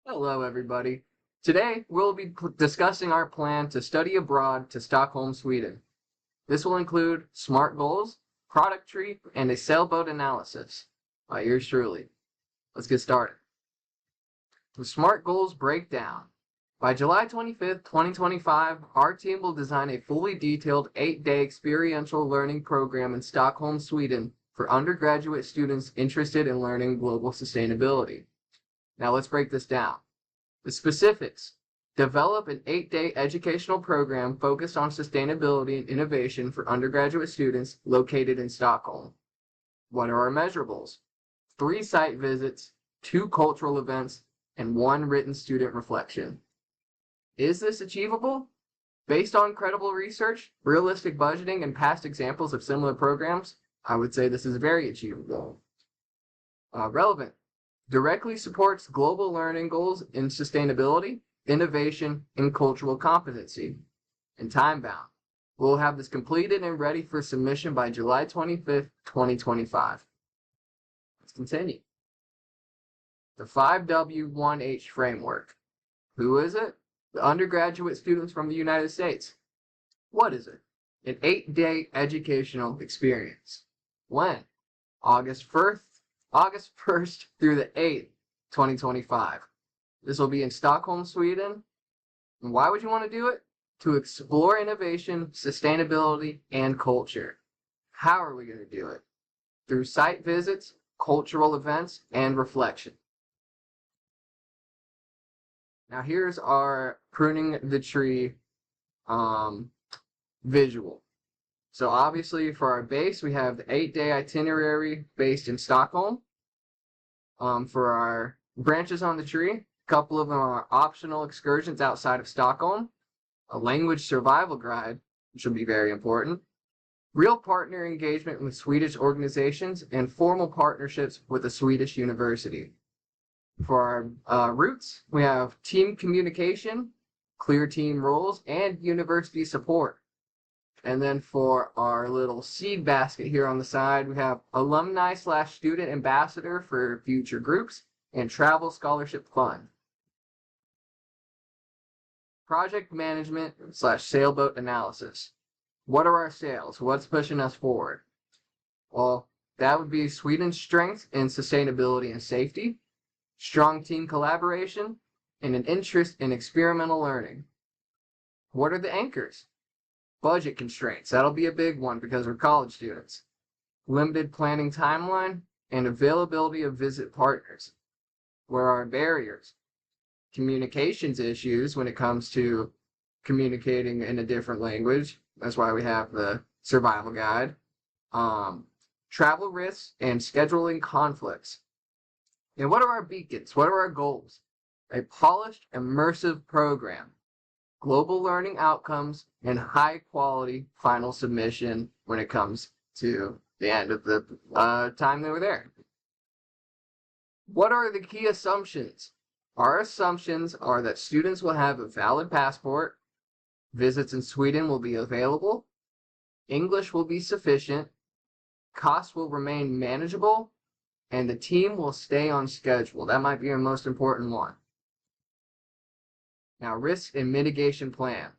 Hello, everybody. Today, we'll be discussing our plan to study abroad to Stockholm, Sweden. This will include SMART goals, product tree, and a sailboat analysis by yours truly. Let's get started. The SMART goals breakdown. By July 25th, 2025, our team will design a fully detailed 8-day experiential learning program in Stockholm, Sweden for undergraduate students interested in learning global sustainability. Now let's break this down. The specifics: develop an 8-day educational program focused on sustainability and innovation for undergraduate students located in Stockholm. What are our measurables? 3 site visits, 2 cultural events, and 1 written student reflection. Is this achievable? Based on credible research, realistic budgeting, and past examples of similar programs, I would say this is very achievable. Relevant. Directly supports global learning goals in sustainability, innovation, and cultural competency. And time-bound. We'll have this completed and ready for submission by July 25th, 2025. Let's continue. The 5W1H framework. Who is it? The undergraduate students from the United States. What is it? An 8-day educational experience. When? August 1st through the 8th, 2025. This will be in Stockholm, Sweden. And why would you want to do it? To explore innovation, sustainability, and culture. How are we going to do it? Through site visits, cultural events, and reflection. Now here's our pruning the tree visual. So obviously for our base, we have the 8-day itinerary based in Stockholm. For our branches on the tree, a couple of them are optional excursions outside of Stockholm, a language survival guide, which will be very important, real partner engagement with Swedish organizations, and formal partnerships with a Swedish university. For our routes, we have team communication, clear team roles, and university support. And then for our little seed basket here on the side, we have alumni/student ambassador for future groups and travel scholarship fund. Project management/sailboat analysis. What are our sails? What's pushing us forward? Well, that would be Sweden's strength in sustainability and safety, strong team collaboration, and an interest in experimental learning. What are the anchors? Budget constraints. That'll be a big one because we're college students. Limited planning timeline and availability of visit partners. Where are barriers? Communications issues when it comes to communicating in a different language. That's why we have the survival guide. Travel risks and scheduling conflicts. And what are our beacons? What are our goals? A polished, immersive program, global learning outcomes, and high-quality final submission when it comes to the end of the time they were there. What are the key assumptions? Our assumptions are that students will have a valid passport, visits in Sweden will be available, English will be sufficient, costs will remain manageable, and the team will stay on schedule. That might be our most important one. Now, risk and mitigation plan.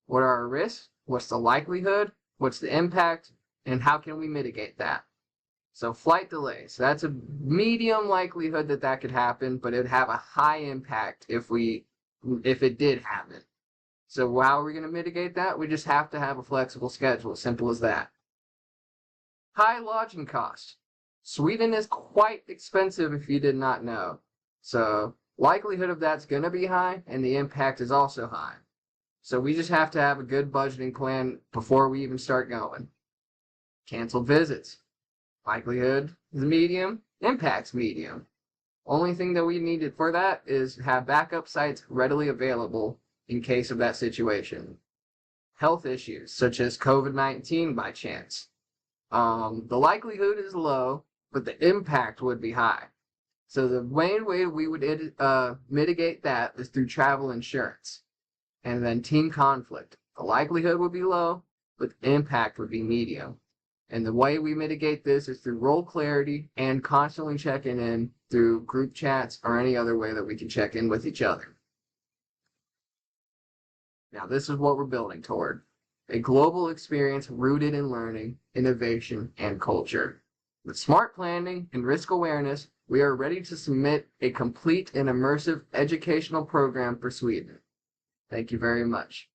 What are our risks? What's the likelihood? What's the impact? And how can we mitigate that? So flight delays. That's a medium likelihood that could happen, but it'd have a high impact if it did happen. So how are we going to mitigate that? We just have to have a flexible schedule. Simple as that. High lodging costs. Sweden is quite expensive if you did not know. So likelihood of that's going to be high, and the impact is also high. So we just have to have a good budgeting plan before we even start going. Canceled visits. Likelihood is medium, impact's medium. Only thing that we needed for that is have backup sites readily available in case of that situation. Health issues, such as COVID-19 by chance. The likelihood is low, but the impact would be high. So the main way we would mitigate that is through travel insurance. And then team conflict. The likelihood would be low, but the impact would be medium. And the way we mitigate this is through role clarity and constantly checking in through group chats or any other way that we can check in with each other. Now, this is what we're building toward: a global experience rooted in learning, innovation, and culture. With smart planning and risk awareness, we are ready to submit a complete and immersive educational program for Sweden. Thank you very much.